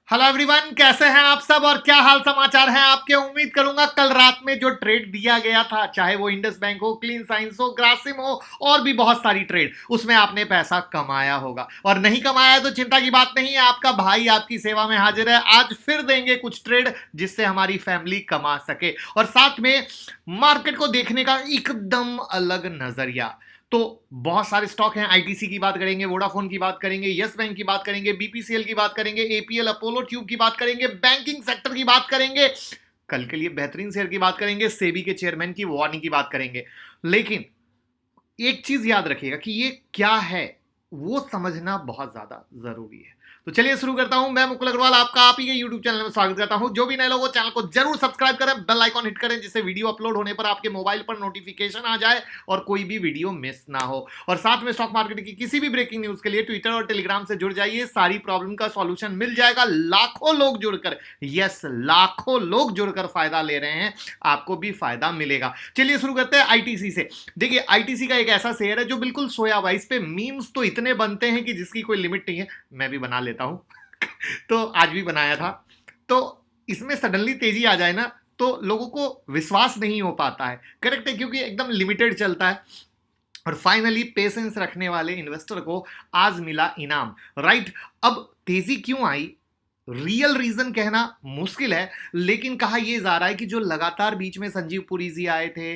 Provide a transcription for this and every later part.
Hello everyone, कैसे हैं आप सब और क्या हाल समाचार हैं आपके। उम्मीद करूंगा कल रात में जो ट्रेड दिया गया था, चाहे वो इंडस बैंक हो, क्लीन साइंस हो, ग्रासिम हो और भी बहुत सारी ट्रेड, उसमें आपने पैसा कमाया होगा। और नहीं कमाया तो चिंता की बात नहीं है, आपका भाई आपकी सेवा में हाजिर है। आज फिर देंगे कुछ ट्रेड जिससे हमारी फैमिली कमा सके और साथ में मार्केट को देखने का एकदम अलग नजरिया। तो बहुत सारे स्टॉक हैं। आईटीसी की बात करेंगे, वोडाफोन की बात करेंगे, यस बैंक की बात करेंगे, बीपीसीएल की बात करेंगे, एपीएल अपोलो ट्यूब की बात करेंगे, बैंकिंग सेक्टर की बात करेंगे, कल के लिए बेहतरीन शेयर की बात करेंगे, सेबी के चेयरमैन की वार्निंग की बात करेंगे। लेकिन एक चीज याद रखिएगा कि ये क्या है वो समझना बहुत ज्यादा जरूरी है। तो चलिए शुरू करता हूं। मैं मुकुल अग्रवाल आपका आप ही के यूट्यूब चैनल में स्वागत करता हूं। जो भी नए लोग हो चैनल को जरूर सब्सक्राइब करें, बेल आइकॉन हिट करें जिससे वीडियो अपलोड होने पर आपके मोबाइल पर नोटिफिकेशन आ जाए और कोई भी वीडियो मिस ना हो। और साथ में स्टॉक मार्केट की किसी भी ब्रेकिंग न्यूज के लिए ट्विटर और टेलीग्राम से जुड़ जाइए, सारी प्रॉब्लम का सॉल्यूशन मिल जाएगा। लाखों लोग जुड़कर, यस लाखों लोग जुड़कर फायदा ले रहे हैं, आपको भी फायदा मिलेगा। चलिए शुरू करते हैं आईटीसी से। देखिए आईटीसी का एक ऐसा शेयर है जो बिल्कुल सोया हुआ है। इस पे मीम्स तो इतने बनते हैं कि जिसकी कोई लिमिट नहीं है। मैं भी बना लेता हूं तो आज भी बनाया था। तो इसमें सडनली तेजी आ जाए ना तो लोगों को विश्वास नहीं हो पाता है। करेक्ट है, क्योंकि एकदम लिमिटेड चलता है। और फाइनली पेशेंस रखने वाले इन्वेस्टर को आज मिला इनाम। राइट। अब तेजी क्यों आई, रियल रीजन कहना मुश्किल है, लेकिन कहा यह जा रहा है कि जो लगातार बीच में संजीव पुरी जी आए थे,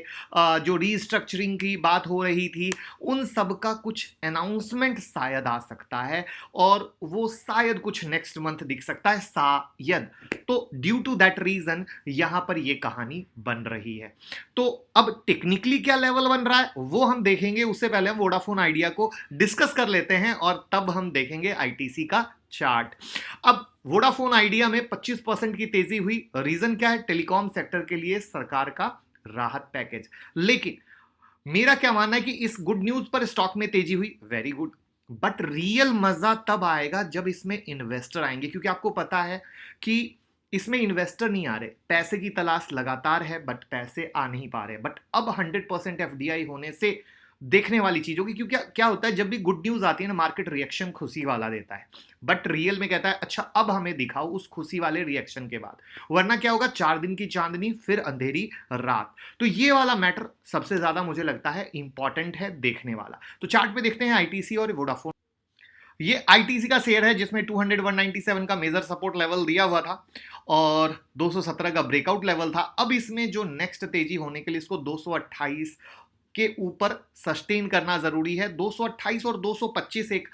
जो रीस्ट्रक्चरिंग की बात हो रही थी, उन सब का कुछ अनाउंसमेंट शायद आ सकता है और वो शायद कुछ नेक्स्ट मंथ दिख सकता है शायद। तो ड्यू टू दैट रीजन यहां पर यह कहानी बन रही है। तो अब टेक्निकली क्या लेवल बन रहा है वो हम देखेंगे, उससे पहले हम वोडाफोन आइडिया को डिस्कस कर लेते हैं और तब हम देखेंगे आईटीसी का चार्ट। अब वोडाफोन आइडिया में 25% की तेजी हुई। रीजन क्या है? टेलीकॉम सेक्टर के लिए सरकार का राहत पैकेज। लेकिन मेरा क्या मानना है कि इस गुड न्यूज पर स्टॉक में तेजी हुई, वेरी गुड। बट रियल मजा तब आएगा जब इसमें इन्वेस्टर आएंगे, क्योंकि आपको पता है कि इसमें इन्वेस्टर नहीं आ रहे। पैसे की तलाश लगातार है बट पैसे आ नहीं पा रहे। बट अब 100% एफडीआई होने से देखने वाली चीज होगी, क्योंकि क्या होता है जब भी गुड न्यूज आती है ना, मार्केट रिएक्शन खुशी वाला देता है, बट रियल में कहता है अच्छा अब हमें दिखाओ उस खुशी वाले रिएक्शन के बाद, वरना क्या होगा, 4 दिन की चांदनी फिर अंधेरी रात। तो ये वाला मैटर सबसे ज्यादा मुझे लगता है इंपॉर्टेंट है देखने वाला। तो चार्ट पे देखते हैं आईटीसी और वोडाफोन। ये आईटीसी का शेयर है जिसमें 200 197 का मेजर सपोर्ट लेवल दिया हुआ था और 217 का ब्रेकआउट लेवल था। अब इसमें जो नेक्स्ट तेजी होने के लिए इसको 228 के ऊपर सस्टेन करना जरूरी है। 228 और 225 एक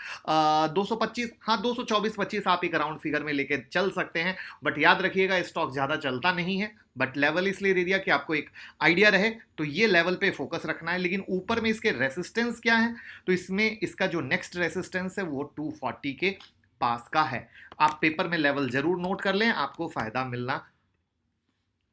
225, हाँ 224-25 आप एक राउंड फिगर में लेके चल सकते हैं। बट याद रखिएगा स्टॉक ज्यादा चलता नहीं है, बट लेवल इसलिए दे दिया कि आपको एक आइडिया रहे। तो ये लेवल पे फोकस रखना है। लेकिन ऊपर में इसके रेसिस्टेंस क्या है, तो इसमें इसका जो नेक्स्ट रेसिस्टेंस है वो 240 के पास का है। आप पेपर में लेवल जरूर नोट कर लें, आपको फायदा मिलना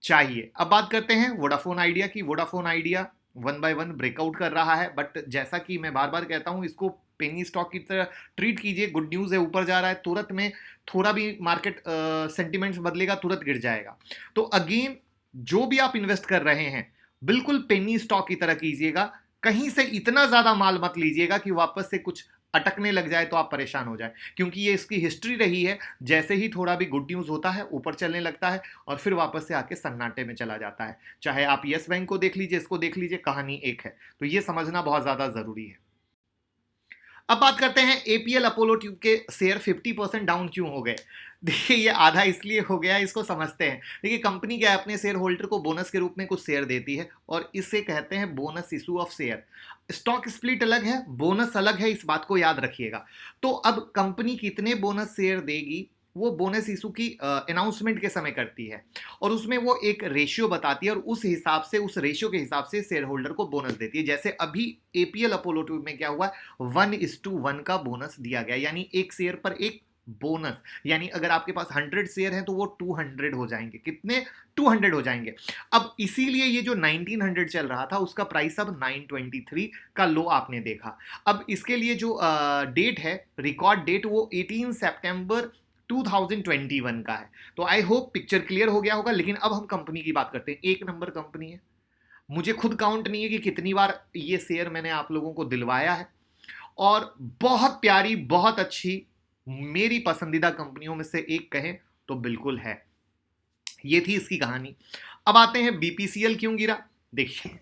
चाहिए। अब बात करते हैं वोडाफोन आइडिया की। वोडाफोन आइडिया 1 बाय 1 ब्रेकआउट कर रहा है, बट जैसा कि मैं बार बार कहता हूं, इसको पेनी स्टॉक की तरह ट्रीट कीजिए। गुड न्यूज है, ऊपर जा रहा है, तुरंत में थोड़ा भी मार्केट सेंटिमेंट्स बदलेगा तुरंत गिर जाएगा। तो अगेन जो भी आप इन्वेस्ट कर रहे हैं बिल्कुल पेनी स्टॉक की तरह कीजिएगा। कहीं से इतना ज्यादा माल मत लीजिएगा कि वापस से कुछ अटकने लग जाए तो आप परेशान हो जाए, क्योंकि ये इसकी हिस्ट्री रही है। जैसे ही थोड़ा भी गुड न्यूज होता है ऊपर चलने लगता है और फिर वापस से आके सन्नाटे में चला जाता है। चाहे आप यस बैंक को देख लीजिए, इसको देख लीजिए, कहानी एक है। तो ये समझना बहुत ज्यादा जरूरी है। अब बात करते हैं एपीएल अपोलो ट्यूब के शेयर 50% डाउन क्यों हो गए। देखिए ये आधा इसलिए हो गया, इसको समझते हैं। देखिए कंपनी क्या अपने शेयर होल्डर को बोनस के रूप में कुछ शेयर देती है और इसे कहते हैं bonus issue of share. Stock split अलग है, बोनस अलग है, इस बात को याद रखिएगा। तो अब कंपनी कितने बोनस शेयर देगी वो बोनस इशू की अनाउंसमेंट के समय करती है और उसमें वो एक रेशियो बताती है और उस हिसाब से, उस रेशियो के हिसाब से शेयर होल्डर को बोनस देती है। जैसे अभी एपीएल अपोलो ट्यूब में क्या हुआ, 1:1 का बोनस दिया गया, यानी एक शेयर पर एक बोनस। यानी अगर आपके पास 100 शेयर हैं तो वो 200 हो जाएंगे। कितने? 200 हो जाएंगे। अब इसीलिए ये जो 1900 चल रहा था उसका प्राइस अब 923 का लो आपने देखा। अब इसके लिए जो डेट है, रिकॉर्ड डेट, वो 18 सितंबर 2021 का है। तो आई होप पिक्चर क्लियर हो गया होगा। लेकिन अब हम कंपनी की बात करते हैं। एक नंबर कंपनी है, मुझे खुद काउंट नहीं है कि कितनी बार ये शेयर मैंने आप लोगों को दिलवाया है और बहुत प्यारी, बहुत अच्छी, मेरी पसंदीदा कंपनियों में से एक कहें तो बिल्कुल है। ये थी इसकी कहानी। अब आते हैं बीपीसीएल क्यों गिरा। देखिए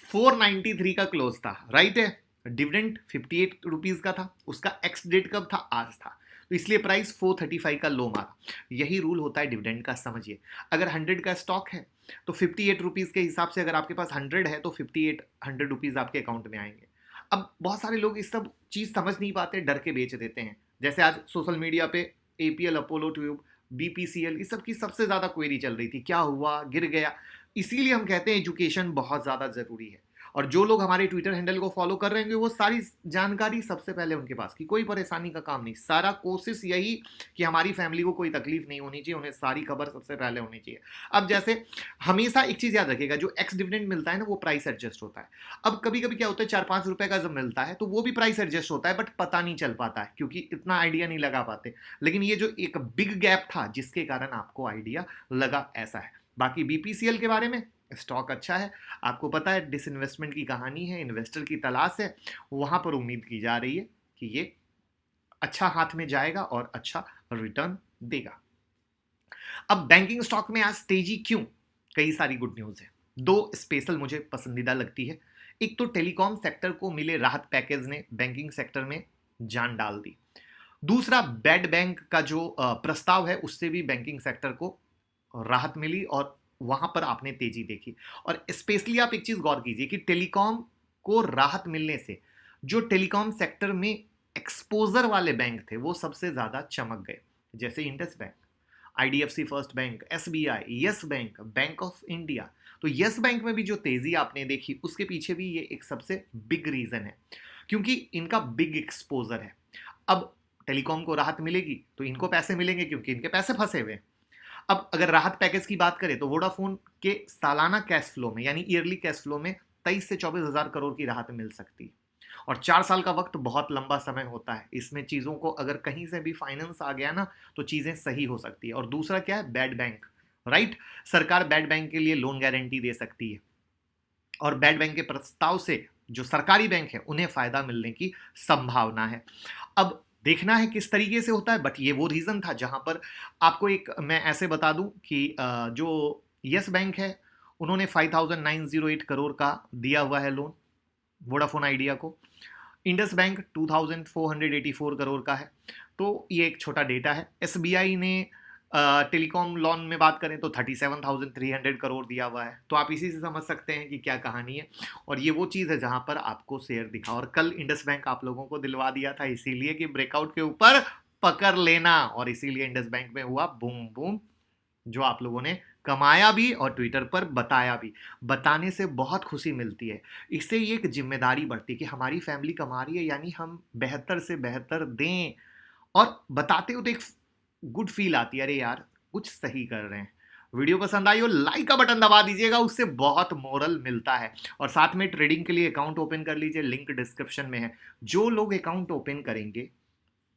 493 का क्लोज था, राइट है, डिविडेंड 58 रुपीज का था, उसका एक्स डेट कब था, आज था, तो इसलिए प्राइस 435 का लो मारा। यही रूल होता है डिविडेंड का, समझिए। अगर 100 का स्टॉक है तो 58 रुपीज के हिसाब से अगर आपके पास 100 है तो 58 रुपीज आपके अकाउंट में आएंगे। अब बहुत सारे लोग इस सब चीज समझ नहीं पाते, डर के बेच देते हैं। जैसे आज सोशल मीडिया पे एपीएल, अपोलो ट्यूब, बीपीसीएल, इस सब की सबसे ज्यादा क्वेरी चल रही थी, क्या हुआ, गिर गया। इसीलिए हम कहते हैं एजुकेशन बहुत ज्यादा जरूरी है। और जो लोग हमारे ट्विटर हैंडल को फॉलो कर रहे होंगे वो सारी जानकारी सबसे पहले उनके पास, की कोई परेशानी का काम नहीं, सारा कोशिश यही कि हमारी फैमिली को कोई तकलीफ नहीं होनी चाहिए, उन्हें सारी खबर सबसे पहले होनी चाहिए। अब जैसे हमेशा एक चीज याद रखिएगा, जो एक्स डिविडेंड मिलता है ना वो प्राइस एडजस्ट होता है। अब कभी कभी क्या होता है, 4-5 रुपए का जब मिलता है तो वो भी प्राइस एडजस्ट होता है, बट पता नहीं चल पाता है क्योंकि इतना आइडिया नहीं लगा पाते। लेकिन ये जो एक बिग गैप था जिसके कारण आपको आइडिया लगा, ऐसा है। बाकी बीपीसीएल के बारे में, स्टॉक अच्छा है, आपको पता है डिसइन्वेस्टमेंट की कहानी है, इन्वेस्टर की तलाश है, वहां पर उम्मीद की जा रही है कि ये अच्छा हाथ में जाएगा और अच्छा रिटर्न देगा। अब बैंकिंग स्टॉक में आज तेजी क्यों, कई सारी गुड न्यूज है। दो स्पेशल मुझे पसंदीदा लगती है। एक तो टेलीकॉम सेक्टर को मिले राहत पैकेज ने बैंकिंग सेक्टर में जान डाल दी। दूसरा, बैड बैंक का जो प्रस्ताव है उससे भी बैंकिंग सेक्टर को राहत मिली और वहां पर आपने तेजी देखी। और स्पेशली आप एक चीज गौर कीजिए कि टेलीकॉम को राहत मिलने से जो टेलीकॉम सेक्टर में एक्सपोजर वाले बैंक थे वो सबसे ज्यादा चमक गए, जैसे Indus bank, IDFC first bank, SBI, yes bank, bank of India. तो यस बैंक में भी जो तेजी आपने देखी उसके पीछे भी ये एक सबसे बिग रीजन है, क्योंकि इनका बिग एक्सपोजर है। अब टेलीकॉम को राहत मिलेगी तो इनको पैसे मिलेंगे क्योंकि इनके पैसे फंसे हुए हैं। अब अगर राहत पैकेज की बात करें तो वोडाफोन के सालाना कैश फ्लो में यानी ईयरली कैश फ्लो में 23 से 24 हजार करोड़ की राहत मिल सकती है। और 4 साल का वक्त बहुत लंबा समय होता है, इसमें चीजों को अगर कहीं से भी फाइनेंस आ गया ना तो चीजें सही हो सकती है। और दूसरा क्या है, बैड बैंक, राइट, सरकार बैड बैंक के लिए लोन गारंटी दे सकती है और बैड बैंक के प्रस्ताव से जो सरकारी बैंक है उन्हें फायदा मिलने की संभावना है। अब देखना है किस तरीके से होता है, बट ये वो रीजन था जहां पर आपको एक मैं ऐसे बता दूं कि जो यस बैंक है उन्होंने 5908 करोड़ का दिया हुआ है लोन वोडाफोन आइडिया को। इंडस बैंक 2484 करोड़ का है। तो ये एक छोटा डेटा है। एसबीआई ने टेलीकॉम लोन में बात करें तो 37,300 करोड़ दिया हुआ है। तो आप इसी से समझ सकते हैं कि क्या कहानी है। और ये वो चीज़ है जहां पर आपको शेयर दिखा, और कल इंडस बैंक आप लोगों को दिलवा दिया था इसीलिए कि ब्रेकआउट के ऊपर पकड़ लेना, और इसीलिए इंडस बैंक में हुआ बूम बूम, जो आप लोगों ने कमाया भी और ट्विटर पर बताया भी। बताने से बहुत खुशी मिलती है, इससे ये एक जिम्मेदारी बढ़ती है कि हमारी फैमिली कमा रही है, यानी हम बेहतर से बेहतर दें। और बताते हो तो एक गुड फील आती है, अरे यार कुछ सही कर रहे हैं। वीडियो पसंद आई हो लाइक का बटन दबा दीजिएगा, उससे बहुत मोरल मिलता है। और साथ में ट्रेडिंग के लिए अकाउंट ओपन कर लीजिए, लिंक डिस्क्रिप्शन में है। जो लोग अकाउंट ओपन करेंगे,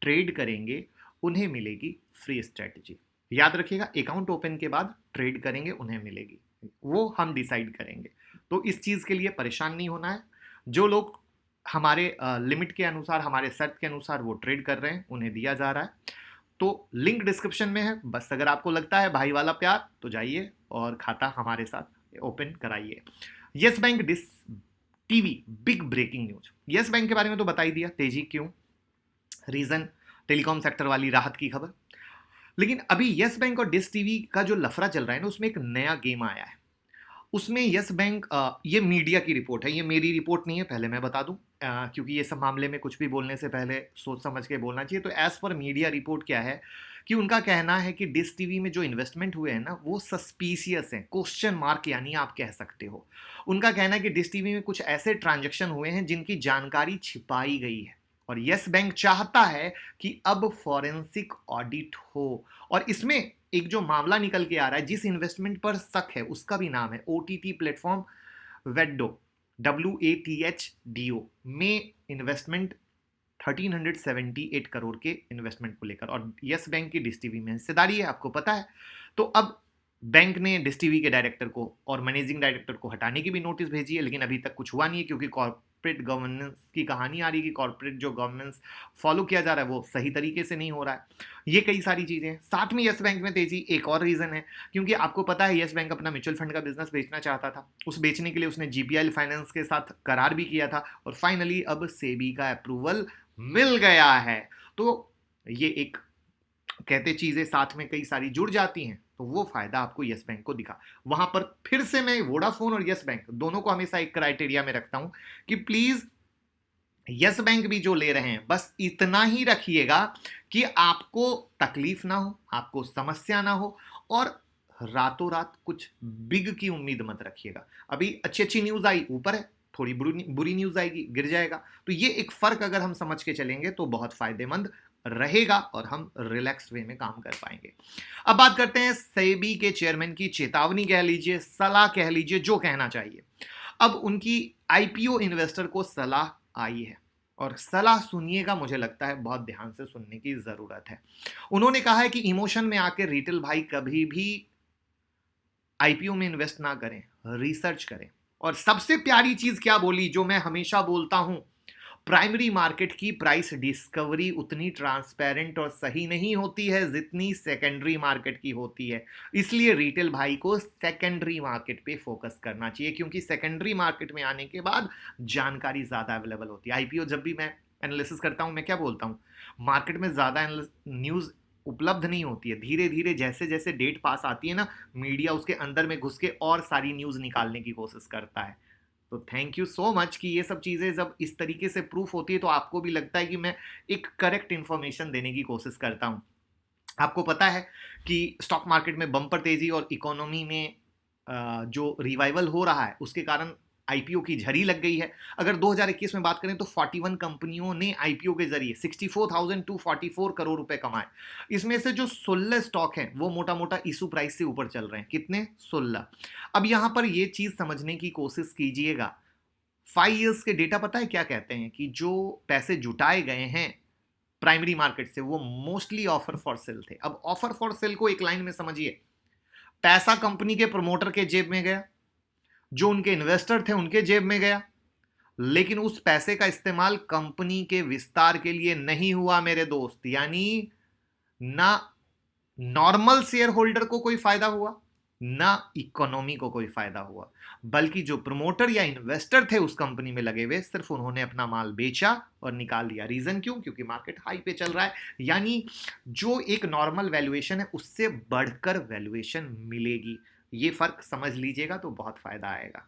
ट्रेड करेंगे, उन्हें मिलेगी फ्री स्ट्रेटजी। याद रखिएगा, अकाउंट ओपन के बाद ट्रेड करेंगे उन्हें मिलेगी, वो हम डिसाइड करेंगे। तो इस चीज के लिए परेशान नहीं होना है। जो लोग हमारे लिमिट के अनुसार, हमारे सेट के अनुसार वो ट्रेड कर रहे हैं उन्हें दिया जा रहा है। तो लिंक डिस्क्रिप्शन में है। बस अगर आपको लगता है भाई वाला प्यार तो जाइए और खाता हमारे साथ ओपन कराइए। यस बैंक डिस TV, big breaking news. Yes bank के बारे में तो बता ही दिया, तेजी क्यों, रीजन टेलीकॉम सेक्टर वाली राहत की खबर। लेकिन अभी यस बैंक और डिस टीवी का जो लफड़ा चल रहा है ना, उसमें एक नया गेम आया है। उसमें यस बैंक, ये मीडिया की रिपोर्ट है, ये मेरी रिपोर्ट नहीं है, पहले मैं बता दूं, क्योंकि ये सब मामले में कुछ भी बोलने से पहले सोच समझ के बोलना चाहिए। तो एज पर मीडिया रिपोर्ट क्या है कि उनका कहना है कि डिस टीवी में जो इन्वेस्टमेंट हुए हैं ना वो सस्पिशियस हैं, क्वेश्चन मार्क यानी आप कह सकते हो। उनका कहना है कि डिस टीवी में कुछ ऐसे ट्रांजैक्शन हुए हैं जिनकी जानकारी छिपाई गई है, और यस बैंक चाहता है कि अब फॉरेंसिक ऑडिट हो। और इसमें एक जो मामला निकल के आ रहा है, जिस इन्वेस्टमेंट पर शक है उसका भी नाम है ओटीटी प्लेटफॉर्म वेडो, WATHDO में इन्वेस्टमेंट 1378 करोड़ के इन्वेस्टमेंट को लेकर, और यस बैंक की डिश टीवी में हिस्सेदारी है, आपको पता है। तो अब बैंक ने डिश टीवी के डायरेक्टर को और मैनेजिंग डायरेक्टर को हटाने की भी नोटिस भेजी है, लेकिन अभी तक कुछ हुआ नहीं है क्योंकि कॉर्पोरेट गवर्नेंस की कहानी आ रही है कि कॉर्पोरेट जो गवर्नेंस फॉलो किया जा रहा है वो सही तरीके से नहीं हो रहा है। ये कई सारी चीजें हैं। साथ में यस बैंक में तेजी एक और रीजन है, क्योंकि आपको पता है यस बैंक अपना म्यूचुअल फंड का बिजनेस बेचना चाहता था। उस बेचने के लिए उसने जीपीएल फाइनेंस के साथ करार भी किया था और फाइनली अब सेबी का अप्रूवल मिल गया है। तो ये एक कहते चीजें साथ में कई सारी जुड़ जाती हैं तो वो फायदा आपको यस बैंक को दिखा। वहां पर फिर से मैं वोडाफोन और यस बैंक दोनों को हमेशा एक क्राइटेरिया में रखता हूं कि प्लीज यस बैंक भी जो ले रहे हैं बस इतना ही रखिएगा कि आपको तकलीफ ना हो, आपको समस्या ना हो और रातों रात कुछ बिग की उम्मीद मत रखिएगा। अभी अच्छी अच्छी न्यूज आई ऊपर है, थोड़ी बुरी न्यूज आएगी गिर जाएगा। तो ये एक फर्क अगर हम समझ के चलेंगे तो बहुत फायदेमंद रहेगा और हम रिलैक्स वे में काम कर पाएंगे। अब बात करते हैं सेबी के चेयरमैन की चेतावनी कह लीजिए, सलाह कह लीजिए, जो कहना चाहिए। अब उनकी आईपीओ इन्वेस्टर को सलाह आई है और सलाह सुनिएगा, मुझे लगता है बहुत ध्यान से सुनने की जरूरत है। उन्होंने कहा है कि इमोशन में आकर रिटेल भाई कभी भी आईपीओ में इन्वेस्ट ना करें, रिसर्च करें। और सबसे प्यारी चीज क्या बोली जो मैं हमेशा बोलता हूं, प्राइमरी मार्केट की प्राइस डिस्कवरी उतनी ट्रांसपेरेंट और सही नहीं होती है जितनी सेकेंडरी मार्केट की होती है। इसलिए रिटेल भाई को सेकेंडरी मार्केट पे फोकस करना चाहिए, क्योंकि सेकेंडरी मार्केट में आने के बाद जानकारी ज्यादा अवेलेबल होती है। आईपीओ जब भी मैं एनालिसिस करता हूं मैं क्या बोलता हूं, मार्केट में ज्यादा न्यूज उपलब्ध नहीं होती है। धीरे धीरे जैसे जैसे डेट पास आती है ना, मीडिया उसके अंदर में घुस के और सारी न्यूज निकालने की कोशिश करता है। तो थैंक यू सो मच कि ये सब चीजें जब इस तरीके से प्रूफ होती है तो आपको भी लगता है कि मैं एक करेक्ट इंफॉर्मेशन देने की कोशिश करता हूं। आपको पता है कि स्टॉक मार्केट में बम्पर तेजी और इकोनॉमी में जो रिवाइवल हो रहा है उसके कारण आईपीओ की झड़ी लग गई है। अगर 2021 में बात करें तो 41 कंपनियों ने आईपीओ के जरिए 64,244 करोड़ रुपए कमाए। इसमें से जो 16 स्टॉक हैं वो मोटा मोटा इशू प्राइस से ऊपर चल रहे हैं। कितने? 16। अब यहां पर यह चीज समझने की कोशिश कीजिएगा, 5 ईयर्स के डेटा पता है क्या कहते हैं कि जो पैसे जुटाए गए हैं प्राइमरी मार्केट से वो मोस्टली ऑफर फॉर सेल थे। अब ऑफर फॉर सेल को एक लाइन में समझिए, पैसा कंपनी के प्रमोटर के जेब में गया, जो उनके इन्वेस्टर थे उनके जेब में गया, लेकिन उस पैसे का इस्तेमाल कंपनी के विस्तार के लिए नहीं हुआ मेरे दोस्त। यानी ना नॉर्मल शेयर होल्डर को कोई फायदा हुआ, ना इकोनॉमी को कोई फायदा हुआ, बल्कि जो प्रमोटर या इन्वेस्टर थे उस कंपनी में लगे हुए सिर्फ उन्होंने अपना माल बेचा और निकाल दिया। रीजन क्यों? क्योंकि मार्केट हाई पे चल रहा है। यानी जो एक नॉर्मल वैल्यूएशन है उससे बढ़कर वैल्यूएशन मिलेगी। ये फर्क समझ लीजिएगा तो बहुत फायदा आएगा।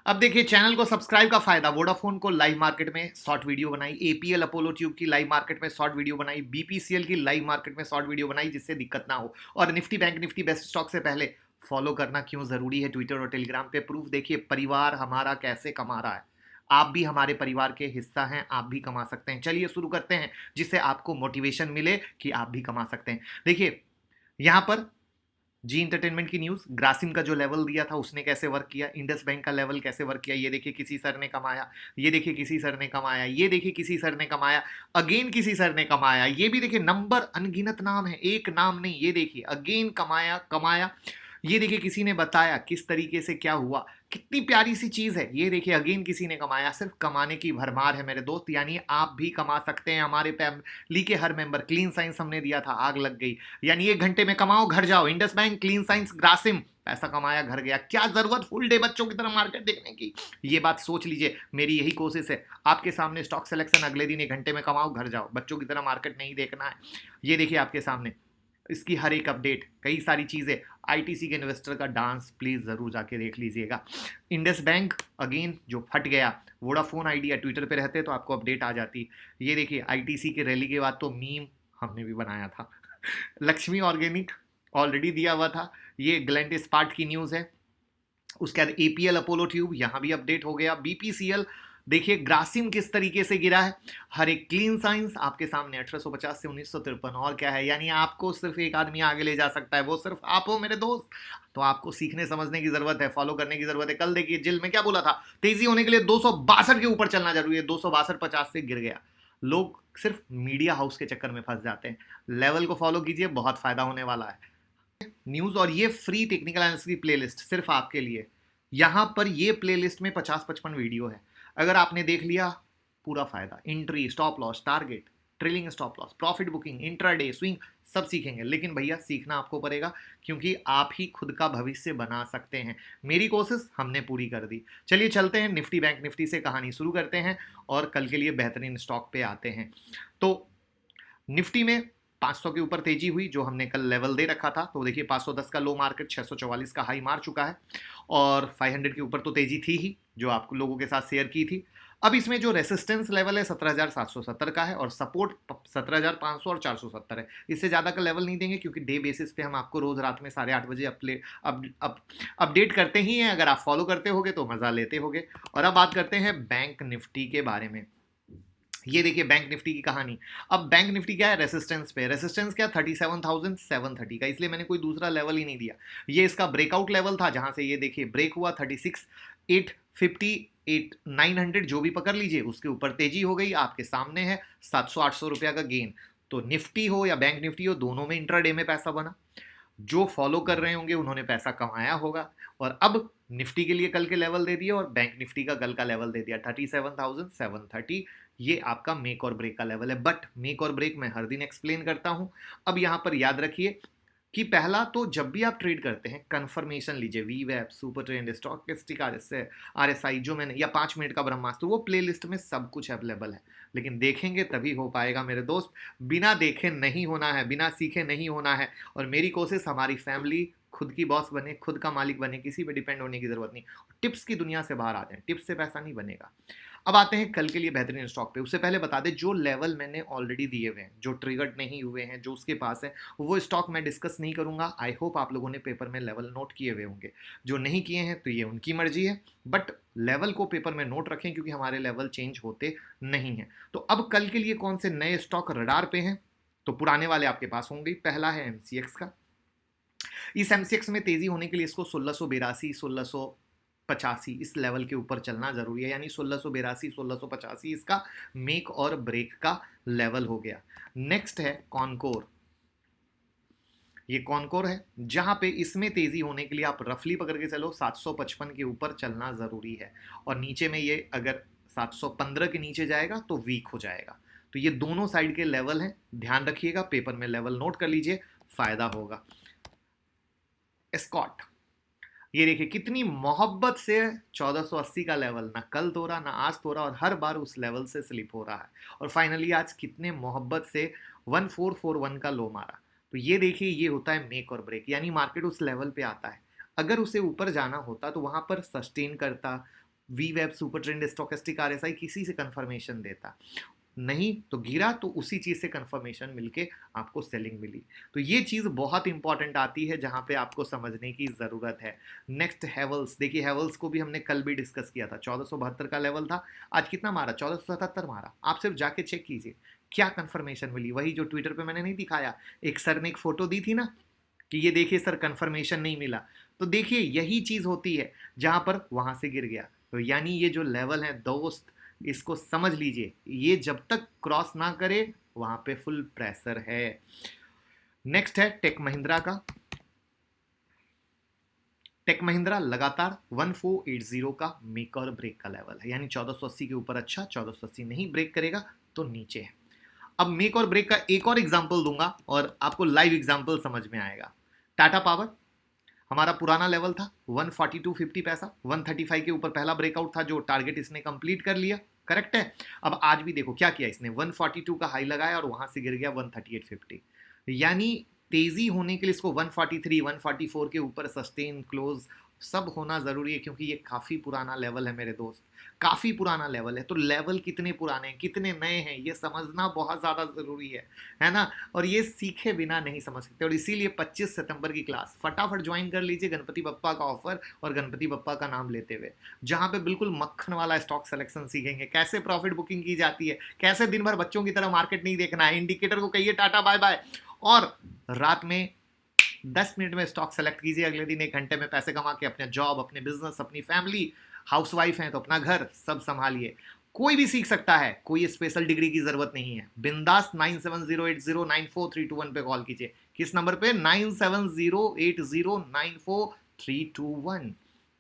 अब देखिए चैनल को सब्सक्राइब का फायदा, वोडाफोन को लाइव मार्केट में शॉर्ट वीडियो बनाई, एपीएल अपोलो ट्यूब की लाइव मार्केट में शॉर्ट वीडियो बनाई, बीपीसीएल की लाइव मार्केट में शॉर्ट वीडियो बनाई जिससे दिक्कत ना हो। और Nifty bank Nifty best stock से पहले फॉलो करना क्यों जरूरी है ट्विटर और टेलीग्राम पे प्रूफ देखिए परिवार हमारा कैसे कमा रहा है। आप भी हमारे परिवार के हिस्सा हैं, आप भी कमा सकते हैं। चलिए शुरू करते हैं जिससे आपको मोटिवेशन मिले कि आप भी कमा सकते हैं। देखिए यहां पर जी एंटरटेनमेंट की न्यूज, ग्रासिम का जो लेवल दिया था उसने कैसे वर्क किया, इंडस बैंक का लेवल कैसे वर्क किया, ये देखिए किसी सर ने कमाया, ये देखिए किसी सर ने कमाया, ये देखिए किसी सर ने कमाया, अगेन किसी सर ने कमाया, ये भी देखिए नंबर अनगिनत नाम है, एक नाम नहीं, ये देखिए अगेन कमाया, ये देखिए किसी ने बताया किस तरीके से क्या हुआ, कितनी प्यारी सी चीज है। ये देखिए अगेन किसी ने कमाया। सिर्फ कमाने की भरमार है मेरे दोस्त, यानी आप भी कमा सकते हैं। हमारे फैमिली के हर मेंबर, क्लीन साइंस हमने दिया था, आग लग गई, यानी 1 घंटे में कमाओ घर जाओ। Indus bank, clean science, Grasim, पैसा कमाया घर गया। क्या जरूरत फुल डे बच्चों की तरह मार्केट देखने की? ये बात सोच लीजिए। मेरी यही कोशिश है आपके सामने, स्टॉक सिलेक्शन अगले दिन 1 घंटे में कमाओ घर जाओ, बच्चों की तरह मार्केट नहीं देखना है। ये देखिए आपके सामने इसकी हर एक अपडेट, कई सारी चीजें। आईटीसी के इन्वेस्टर का डांस प्लीज जरूर जाके देख लीजिएगा। इंडस बैंक अगेन जो फट गया, वोडाफोन आइडिया ट्विटर पे रहते तो आपको अपडेट आ जाती। ये देखिए आईटीसी के रैली के बाद तो मीम हमने भी बनाया था। लक्ष्मी ऑर्गेनिक ऑलरेडी दिया हुआ था। ये ग्लैंड इस्पात की न्यूज है। उसके बाद एपीएल अपोलो ट्यूब, यहां भी अपडेट हो गया। बीपीसीएल देखिए, ग्रासिम किस तरीके से गिरा है। हर एक क्लीन साइंस आपके सामने 1850 से 1953। और क्या है, यानी आपको सिर्फ एक आदमी आगे ले जा सकता है, वो सिर्फ आप हो मेरे दोस्त। तो आपको सीखने समझने की जरूरत है, फॉलो करने की जरूरत है। कल देखिए जिल में क्या बोला था, तेजी होने के लिए 262 के ऊपर चलना जरूरी है, 262.50 से गिर गया। लोग सिर्फ मीडिया हाउस के चक्कर में फंस जाते हैं। लेवल को फॉलो कीजिए, बहुत फायदा होने वाला है। न्यूज और ये फ्री टेक्निकल एनालिसिस की प्लेलिस्ट सिर्फ आपके लिए। यहां पर ये प्लेलिस्ट में 50-55 वीडियो है। अगर आपने देख लिया पूरा फायदा, entry, stop loss, target, trailing stop loss, profit booking, intraday, swing, सब सीखेंगे। लेकिन भैया सीखना आपको पड़ेगा, क्योंकि आप ही खुद का भविष्य बना सकते हैं। मेरी कोशिश हमने पूरी कर दी। चलिए चलते हैं निफ्टी बैंक निफ्टी से कहानी शुरू करते हैं और कल के लिए बेहतरीन स्टॉक पे आते हैं। तो निफ्टी में 500 के ऊपर तेजी हुई, जो हमने कल लेवल दे रखा था। तो देखिए 510 का लो मार्केट 644 का हाई मार चुका है, और 500 के ऊपर तो तेजी थी ही, जो आप लोगों के साथ शेयर की थी। अब इसमें जो रेसिस्टेंस लेवल है 17,770 का है, और सपोर्ट 17,500 और 470 है। इससे ज़्यादा का लेवल नहीं देंगे, क्योंकि डे बेसिस पे हम आपको रोज़ रात में 8:30 बजे अपडेट करते ही हैं। अगर आप फॉलो करते होगे तो मज़ा लेते होगे। और अब बात करते हैं बैंक निफ्टी के बारे में। ये देखिए बैंक निफ्टी की कहानी। अब बैंक निफ्टी क्या है, रेसिस्टेंस पे। रेसिस्टेंस क्या, 37,730 का, इसलिए मैंने कोई दूसरा लेवल ही नहीं दिया। ये इसका ब्रेकआउट लेवल था, जहां से ये देखिए ब्रेक हुआ 36,850, 900 जो भी पकड़ लीजिए, उसके ऊपर तेजी हो गई। आपके सामने है 700-800 रुपया का गेन। तो निफ्टी हो या बैंक निफ्टी हो, दोनों में इंट्राडे में पैसा बना। जो फॉलो कर रहे होंगे उन्होंने पैसा कमाया होगा। और अब निफ्टी के लिए कल के लेवल दे दिए, और बैंक निफ्टी का कल का लेवल दे दिया 37,730। ये आपका मेक और ब्रेक का लेवल है। बट मेक और ब्रेक मैं हर दिन एक्सप्लेन करता हूं। अब यहां पर याद रखिए कि पहला तो जब भी आप ट्रेड करते हैं कंफर्मेशन लीजिए। वीवैप, सुपर ट्रेंड, स्टॉकेस्टिक, आरएसआई जो मैंने, या 5 मिनट का ब्रह्मास्त्र, वो प्लेलिस्ट में सब कुछ अवेलेबल है। लेकिन देखेंगे तभी हो पाएगा मेरे दोस्त। बिना देखे नहीं होना है, बिना सीखे नहीं होना है। और मेरी कोशिश, हमारी फैमिली खुद की बॉस बने, खुद का मालिक बने, किसी पे डिपेंड होने की जरूरत नहीं। टिप्स की दुनिया से बाहर आ जाए, टिप्स से पैसा नहीं बनेगा। अब आते हैं कल के लिए बेहतरीन स्टॉक पे। उससे पहले बता दें, जो लेवल मैंने ऑलरेडी दिए हुए हैं, जो ट्रिगर्ड नहीं हुए हैं, जो उसके पास है, वो स्टॉक मैं डिस्कस नहीं करूंगा। आई होप आप लोगों ने पेपर में लेवल नोट किए हुए होंगे। जो नहीं किए हैं तो ये उनकी मर्जी है, बट लेवल को पेपर में नोट रखें, क्योंकि हमारे लेवल चेंज होते नहीं हैं। तो अब कल के लिए कौन से नए स्टॉक रडार पे हैं, तो पुराने वाले आपके पास होंगे। पहला है एमसीएक्स का। इस एमसीएक्स में तेजी होने के लिए इसको 1682, 1685 इस लेवल के ऊपर चलना जरूरी है। यानी 1682, 1685 इसका मेक और ब्रेक का लेवल हो गया। नेक्स्ट है कॉनकोर। ये कॉनकोर है, जहां पे इसमें तेजी होने के लिए आप रफली पकड़ के चलो 755 के ऊपर चलना जरूरी है। और नीचे में ये अगर 715 के नीचे जाएगा तो वीक हो जाएगा। तो ये दोनों साइड के लेवल हैं, ध्यान रखिएगा, पेपर में लेवल नोट कर लीजिए, फायदा होगा। एस्कॉट, ये देखिए कितनी मोहब्बत से 1480 का लेवल, ना कल तोड़ा ना आज तोड़ा, और हर बार उस लेवल से स्लिप हो रहा है। और फाइनली आज कितने मोहब्बत से 1441 का लो मारा। तो ये देखिए, ये होता है मेक और ब्रेक। यानी मार्केट उस लेवल पे आता है, अगर उसे ऊपर जाना होता तो वहां पर सस्टेन करता, वीवेब, सुपर ट्रेंड, स्टॉकेस्टिक, आरएसआई किसी से कंफर्मेशन देता, नहीं तो गिरा तो उसी चीज से कंफर्मेशन मिलके आपको सेलिंग मिली। तो ये चीज बहुत इंपॉर्टेंट आती है, जहां पे आपको समझने की जरूरत है। नेक्स्ट हैवल्स, देखिए हैवल्स को भी हमने कल भी डिस्कस किया था। 1472 का लेवल था, आज कितना मारा, 1477 मारा। आप सिर्फ जाके चेक कीजिए क्या कंफर्मेशन मिली। वही जो ट्विटर पे मैंने नहीं दिखाया, एक सर ने एक फोटो दी थी ना कि ये देखिए सर कंफर्मेशन नहीं मिला। तो देखिए यही चीज होती है जहां पर वहां से गिर गया। तो यानी ये जो लेवल है दोस्त, इसको समझ लीजिए, ये जब तक क्रॉस ना करे वहां पे फुल प्रेशर है। नेक्स्ट है टेक महिंद्रा का। टेक महिंद्रा लगातार 1480 का मेक और ब्रेक का लेवल है। यानी 1480 के ऊपर अच्छा, 1480 नहीं ब्रेक करेगा तो नीचे है। अब मेक और ब्रेक का एक और एग्जांपल दूंगा और आपको लाइव एग्जांपल समझ में आएगा। टाटा पावर, हमारा पुराना लेवल था 142.50 पैसा, 135 के ऊपर पहला ब्रेकआउट था, जो टारगेट इसने कंप्लीट कर लिया, करेक्ट है। अब आज भी देखो क्या किया इसने, 142 का हाई लगाया और वहां से गिर गया 138.50। यानी तेजी होने के लिए इसको 143, 144 के ऊपर सस्टेन, क्लोज सब होना जरूरी है, क्योंकि ये काफी पुराना लेवल है मेरे दोस्त, काफी पुराना लेवल है। तो लेवल कितने पुराने हैं, कितने नए हैं, ये समझना बहुत ज्यादा जरूरी है ना। और ये सीखे बिना नहीं समझ सकते। और इसीलिए 25 सितंबर की क्लास फटाफट ज्वाइन कर लीजिए, गणपति बप्पा का ऑफर और गणपति बप्पा का नाम लेते हुए, जहां पे बिल्कुल मक्खन वाला स्टॉक सिलेक्शन सीखेंगे, कैसे प्रॉफिट बुकिंग की जाती है, कैसे दिन भर बच्चों की तरह मार्केट नहीं देखना है, इंडिकेटर को कहिए टाटा बाय बाय, और रात में 10 मिनट में स्टॉक सेलेक्ट कीजिए। अगले दिन 1 घंटे में पैसे कमा के अपने जॉब, अपने बिजनेस, अपनी फैमिली, हाउसवाइफ हैं तो अपना घर सब संभालिए। कोई भी सीख सकता है, कोई स्पेशल डिग्री की जरूरत नहीं है। बिंदास 9708094321 पे कॉल कीजिए। किस नंबर पे, 9708094321।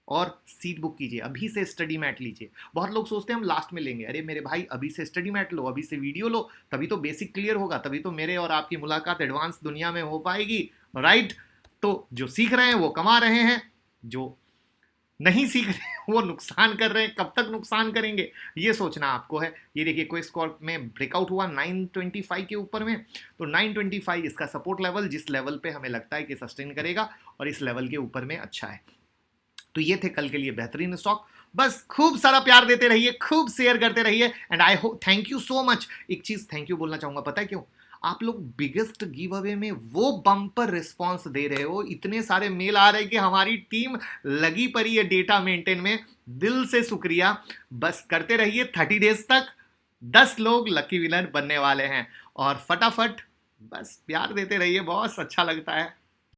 और सीट बुक कीजिए, अभी से स्टडी मैट लीजिए। बहुत लोग सोचते हैं हम लास्ट में लेंगे, अरे मेरे भाई अभी से स्टडी मैट लो, अभी से वीडियो लो, तभी तो बेसिक क्लियर होगा, तभी तो मेरे और आपकी मुलाकात एडवांस दुनिया में हो पाएगी, राइट। तो जो सीख रहे हैं वो कमा रहे हैं, जो नहीं सीख रहे वो नुकसान कर रहे हैं। कब तक नुकसान करेंगे ये सोचना आपको है। ये देखिए क्विक कॉर्प में ब्रेकआउट हुआ 925 के ऊपर में, तो 925 इसका सपोर्ट लेवल, जिस लेवल पे हमें लगता है कि सस्टेन करेगा और इस लेवल के ऊपर में अच्छा है। तो ये थे कल के लिए बेहतरीन स्टॉक। बस खूब सारा प्यार देते रहिए, खूब शेयर करते रहिए, and I hope, thank you so much. एक चीज थैंक यू बोलना चाहूंगा, पता है क्यों? आप लोग बिगेस्ट गिव अवे में वो बम्पर रिस्पांस दे रहे हो, इतने सारे मेल आ रहे हैं कि हमारी टीम लगी पड़ी है डेटा मेंटेन में, दिल से शुक्रिया। बस करते रहिए, 30 डेज तक 10 लोग लकी विनर बनने वाले हैं, और फटाफट बस प्यार देते रहिए, बहुत अच्छा लगता है।